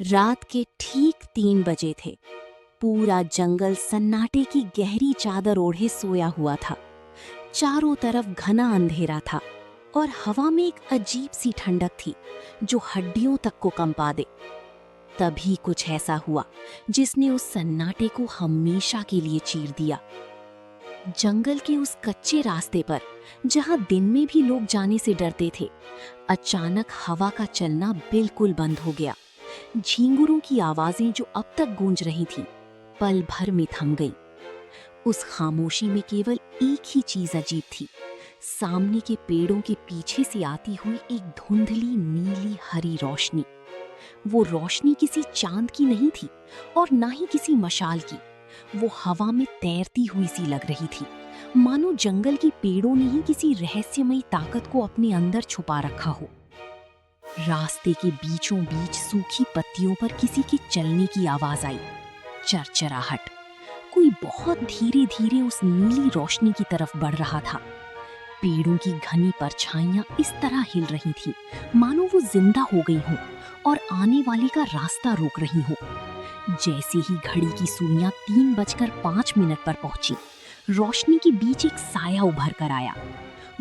रात के ठीक 3 बजे थे। पूरा जंगल सन्नाटे की गहरी चादर ओढ़े सोया हुआ था। चारों तरफ घना अंधेरा था और हवा में एक अजीब सी ठंडक थी जो हड्डियों तक को कंपा दे। तभी कुछ ऐसा हुआ जिसने उस सन्नाटे को हमेशा के लिए चीर दिया। जंगल के उस कच्चे रास्ते पर, जहां दिन में भी लोग जाने से डरते थे, अचानक हवा का चलना बिल्कुल बंद हो गया। झींगुरों की आवाजें जो अब तक गूंज रही थीं, पल भर में थम गईं। उस खामोशी में केवल एक ही चीज अजीब थी। सामने के पेड़ों के पीछे से आती हुई एक धुंधली नीली हरी रोशनी। वो रोशनी किसी चांद की नहीं थी और ना ही किसी मशाल की। वो हवा में तैरती हुई सी लग रही थी, मानो जंगल के पेड़ों ने ही किसी रहस्यमयी ताकत को अपने अंदर छुपा रखा हो। रास्ते के बीचों बीच सूखी पत्तियों पर किसी के चलने की आवाज आई। चरचराहट। कोई बहुत धीरे धीरे उस नीली रोशनी की तरफ बढ़ रहा था। पेड़ों की घनी परछाइयां इस तरह हिल रही थीं, मानो वो जिंदा हो गई हों और आने वाले का रास्ता रोक रही हों। जैसे ही घड़ी की सुइयां 3:05 पर पहुंची, रोशनी के बीच एक साया उभर कर आया।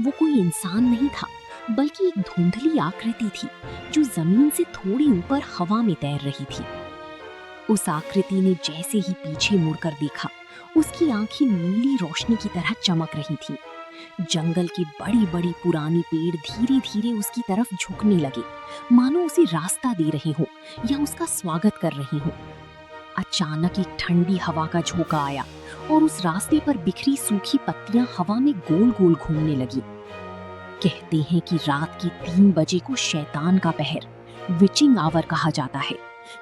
वो कोई इंसान नहीं था, बल्कि एक धुंधली आकृति थी जो जमीन से थोड़ी ऊपर हवा में तैर रही थी। उस आकृति ने जैसे ही पीछे मुड़कर देखा, उसकी आंखें नीली रोशनी की तरह चमक रही थीं। जंगल के बड़ी बड़ी पुरानी पेड़ धीरे धीरे उसकी तरफ झुकने लगे, मानो उसे रास्ता दे रहे हो या उसका स्वागत कर रहे हो। अचानक एक ठंडी हवा का झोंका आया और उस रास्ते पर बिखरी सूखी पत्तियां हवा में गोल गोल घूमने लगी। कहते हैं कि रात के 3 बजे को शैतान का पहर, विचिंग आवर कहा जाता है,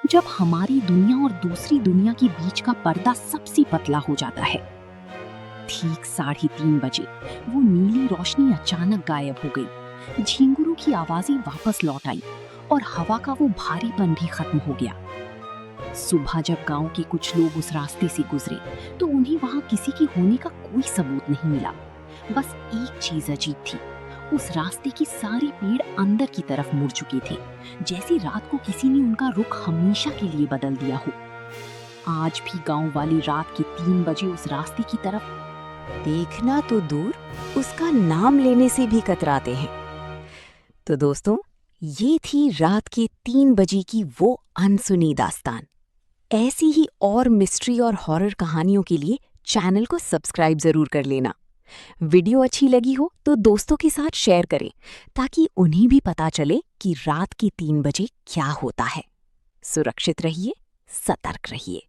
जब हमारी दुनिया और दूसरी दुनिया के बीच का पर्दा सबसे पतला हो जाता है। ठीक 3:30 बजे वो नीली रोशनी अचानक गायब हो गई। झींगुरों की आवाजें वापस लौट आई और हवा का वो भारीपन भी खत्म हो गया। सुबह जब गांव के कुछ लोग उस रास्ते से गुजरे, तो उन्हें वहां किसी के होने का कोई सबूत नहीं मिला। बस एक चीज अजीब थी, उस रास्ते के सारे पेड़ अंदर की तरफ मुड़ चुके थे, जैसे रात को किसी ने उनका रुख हमेशा के लिए बदल दिया हो। आज भी गांव वाले रात के 3 बजे उस रास्ते की तरफ देखना तो दूर, उसका नाम लेने से भी कतराते हैं। तो दोस्तों, ये थी रात के 3 बजे की वो अनसुनी दास्तान। ऐसी ही और मिस्ट्री और हॉरर कहानियों के लिए चैनल को सब्सक्राइब जरूर कर लेना। वीडियो अच्छी लगी हो तो दोस्तों के साथ शेयर करें, ताकि उन्हें भी पता चले कि रात के 3 बजे क्या होता है। सुरक्षित रहिए, सतर्क रहिए।